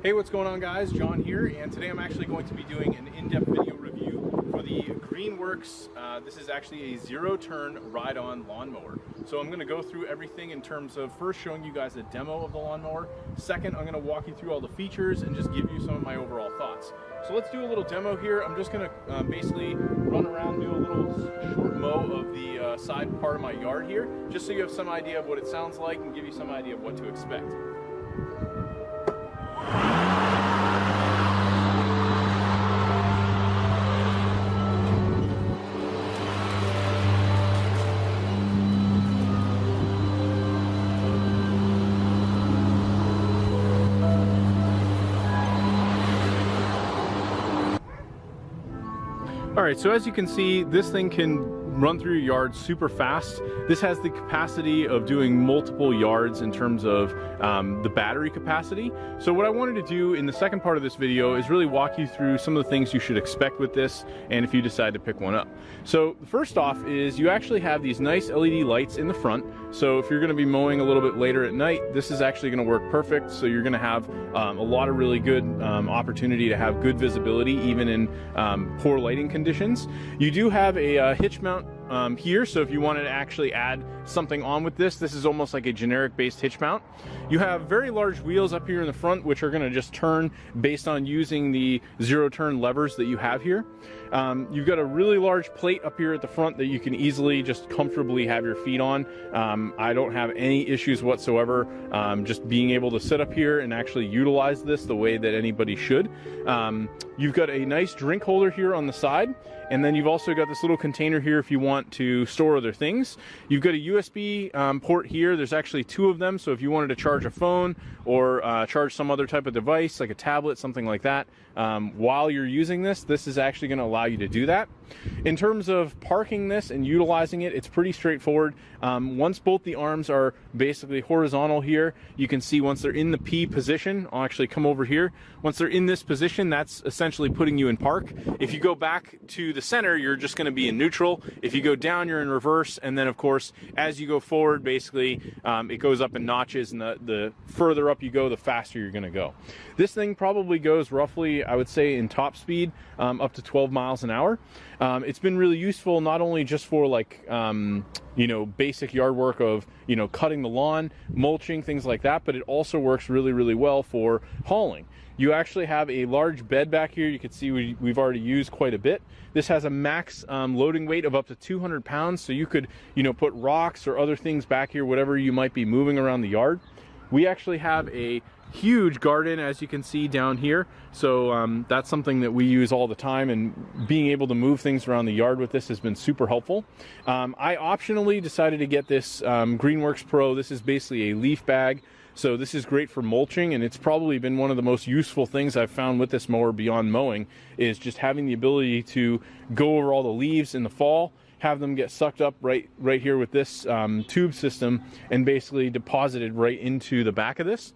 Hey, what's going on guys? John here, and today I'm actually going to be doing an in-depth video review for the Greenworks. This is actually a zero-turn ride-on lawnmower. So I'm going to go through everything in terms of first showing you guys a demo of the lawnmower. Second, I'm going to walk you through all the features and just give you some of my overall thoughts. So let's do a little demo here. I'm just going to basically run around, do a little short mow of the side part of my yard here, just so you have some idea of what it sounds like and give you some idea of what to expect. Alright, so as you can see, this thing can run through your yard super fast. This has the capacity of doing multiple yards in terms of the battery capacity. So what I wanted to do in the second part of this video is really walk you through some of the things you should expect with this, and if you decide to pick one up. So first off is you actually have these nice LED lights in the front. So if you're going to be mowing a little bit later at night, this is actually going to work perfect. So you're going to have a lot of really good opportunity to have good visibility even in poor lighting conditions. You do have a hitch mount here, so if you wanted to actually add something on with this, this is almost like a generic based hitch mount. You have very large wheels up here in the front, which are going to just turn based on using the zero turn levers that you have here. You've got a really large plate up here at the front that you can easily just comfortably have your feet on. I don't have any issues whatsoever just being able to sit up here and actually utilize this the way that anybody should. You've got a nice drink holder here on the side, and then you've also got this little container here if you want to store other things. You've got a USB port here. There's actually two of them, so if you wanted to charge a phone or charge some other type of device like a tablet, something like that, while you're using this, this is actually going to allow you to do that. In terms of parking this and utilizing it, it's pretty straightforward. Once both the arms are basically horizontal here, you can see once they're in the P position, I'll actually come over here. Once they're in this position, that's essentially putting you in park. If you go back to the center, you're just going to be in neutral. If you go down, you're in reverse. And then of course, as you go forward, basically it goes up in notches, and the further up you go, the faster you're going to go. This thing probably goes roughly, I would say, in top speed up to 12 miles an hour. It's been really useful not only just for like you know, basic yard work of, you know, cutting the lawn, mulching, things like that, but it also works really, really well for hauling. You actually have a large bed back here. You can see we've already used quite a bit. This has a max loading weight of up to 200 pounds, so you could, you know, put rocks or other things back here, whatever you might be moving around the yard. We actually have a huge garden, as you can see down here, so that's something that we use all the time, and being able to move things around the yard with this has been super helpful. I optionally decided to get this Greenworks PRO. This is basically a leaf bag, so this is great for mulching, and it's probably been one of the most useful things I've found with this mower beyond mowing, is just having the ability to go over all the leaves in the fall, have them get sucked up right here with this tube system, and basically deposited right into the back of this.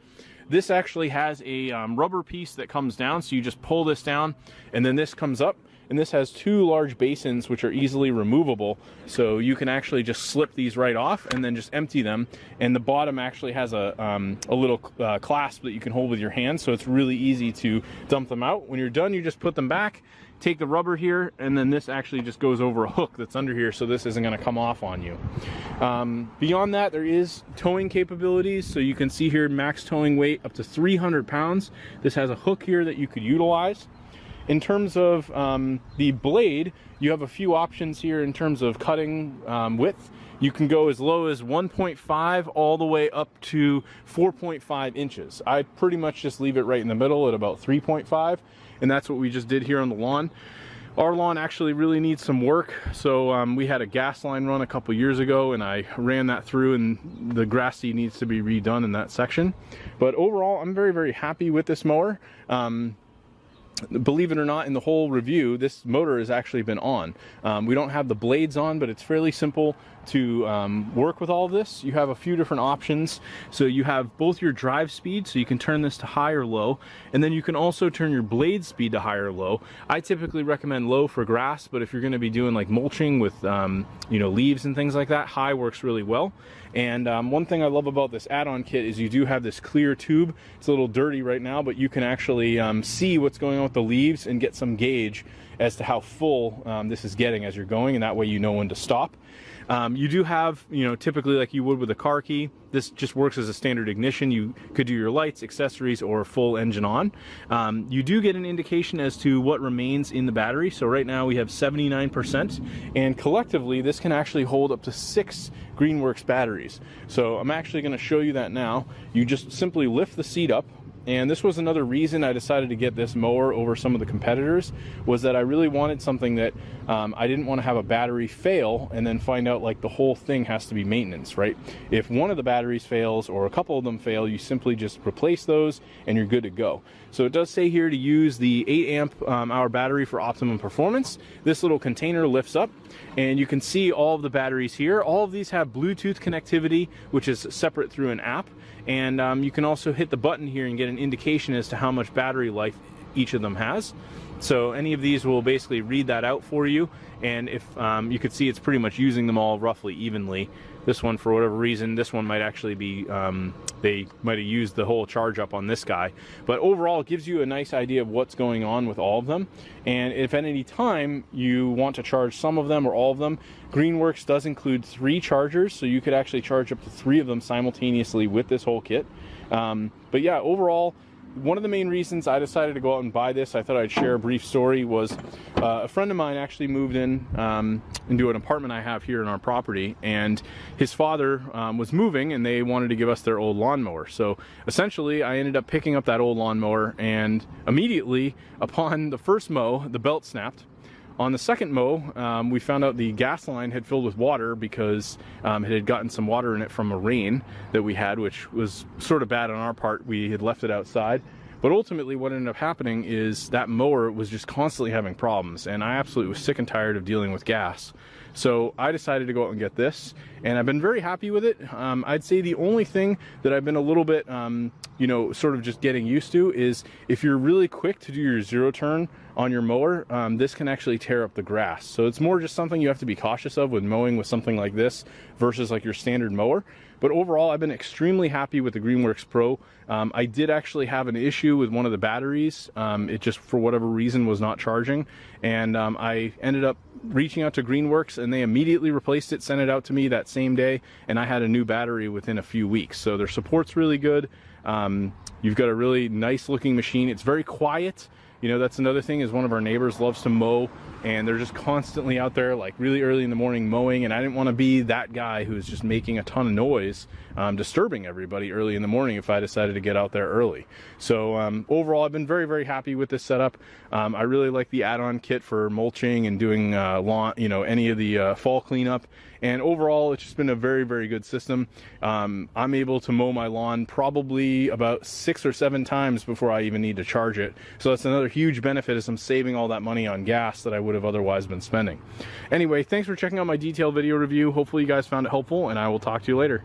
This actually has a rubber piece that comes down, so you just pull this down and then this comes up, and this has two large basins which are easily removable, so you can actually just slip these right off and then just empty them. And the bottom actually has a little clasp that you can hold with your hand, so it's really easy to dump them out. When you're done, you just put them back, take the rubber here, and then this actually just goes over a hook that's under here, so this isn't going to come off on you. Beyond that, there is towing capabilities, so you can see here max towing weight up to 300 pounds. This has a hook here that you could utilize. In terms of the blade, you have a few options here in terms of cutting width. You can go as low as 1.5 all the way up to 4.5 inches. I pretty much just leave it right in the middle at about 3.5, and that's what we just did here on the lawn. Our lawn actually really needs some work, so we had a gas line run a couple years ago, and I ran that through, and the grass seed needs to be redone in that section. But overall, I'm very, very happy with this mower. Believe it or not, in the whole review, this motor has actually been on. We don't have the blades on, but it's fairly simple to work with all of this, you have a few different options. So you have both your drive speed, so you can turn this to high or low, and then you can also turn your blade speed to high or low. I typically recommend low for grass, but if you're going to be doing like mulching with you know, leaves and things like that, high works really well. And one thing I love about this add-on kit is you do have this clear tube. It's a little dirty right now, but you can actually see what's going on with the leaves and get some gauge as to how full this is getting as you're going, and that way you know when to stop. You do have, you know, typically like you would with a car key, this just works as a standard ignition. You could do your lights, accessories, or full engine on. You do get an indication as to what remains in the battery. So right now we have 79%, and collectively this can actually hold up to 6 Greenworks batteries. So I'm actually going to show you that now. You just simply lift the seat up. And this was another reason I decided to get this mower over some of the competitors, was that I really wanted something that I didn't want to have a battery fail and then find out like the whole thing has to be maintenance, right? If one of the batteries fails or a couple of them fail, you simply just replace those and you're good to go. So it does say here to use the 8 amp hour battery for optimum performance. This little container lifts up and you can see all of the batteries here. All of these have Bluetooth connectivity, which is separate through an app. And you can also hit the button here and get an indication as to how much battery life each of them has. So any of these will basically read that out for you, and if you could see, it's pretty much using them all roughly evenly. This one, for whatever reason, this one might actually be, they might have used the whole charge up on this guy. But overall, it gives you a nice idea of what's going on with all of them. And if at any time you want to charge some of them or all of them, Greenworks does include 3 chargers, so you could actually charge up to 3 of them simultaneously with this whole kit. But yeah, overall, one of the main reasons I decided to go out and buy this, I thought I'd share a brief story, was a friend of mine actually moved in into an apartment I have here in our property, and his father was moving and they wanted to give us their old lawnmower. So essentially I ended up picking up that old lawnmower, and immediately upon the first mow, the belt snapped. On the second mow, we found out the gas line had filled with water because it had gotten some water in it from a rain that we had, which was sort of bad on our part. We had left it outside. But ultimately what ended up happening is that mower was just constantly having problems, and I absolutely was sick and tired of dealing with gas. So I decided to go out and get this, and I've been very happy with it. I'd say the only thing that I've been a little bit, you know, sort of just getting used to is if you're really quick to do your zero turn on your mower, this can actually tear up the grass. So it's more just something you have to be cautious of with mowing with something like this versus like your standard mower. But overall, I've been extremely happy with the Greenworks Pro. I did actually have an issue with one of the batteries. It just, for whatever reason, was not charging. And I ended up reaching out to Greenworks, and they immediately replaced it, sent it out to me that same day, and I had a new battery within a few weeks. So their support's really good. You've got a really nice looking machine. It's very quiet. You know, that's another thing, is one of our neighbors loves to mow, and they're just constantly out there like really early in the morning mowing, and I didn't want to be that guy who's just making a ton of noise, disturbing everybody early in the morning if I decided to get out there early. So overall, I've been very, very happy with this setup. I really like the add-on kit for mulching and doing lawn, you know, any of the fall cleanup. And overall, it's just been a very, very good system. I'm able to mow my lawn probably about 6 or 7 times before I even need to charge it. So that's another huge benefit, is I'm saving all that money on gas that I would have otherwise been spending. Anyway, thanks for checking out my detailed video review. Hopefully you guys found it helpful, and I will talk to you later.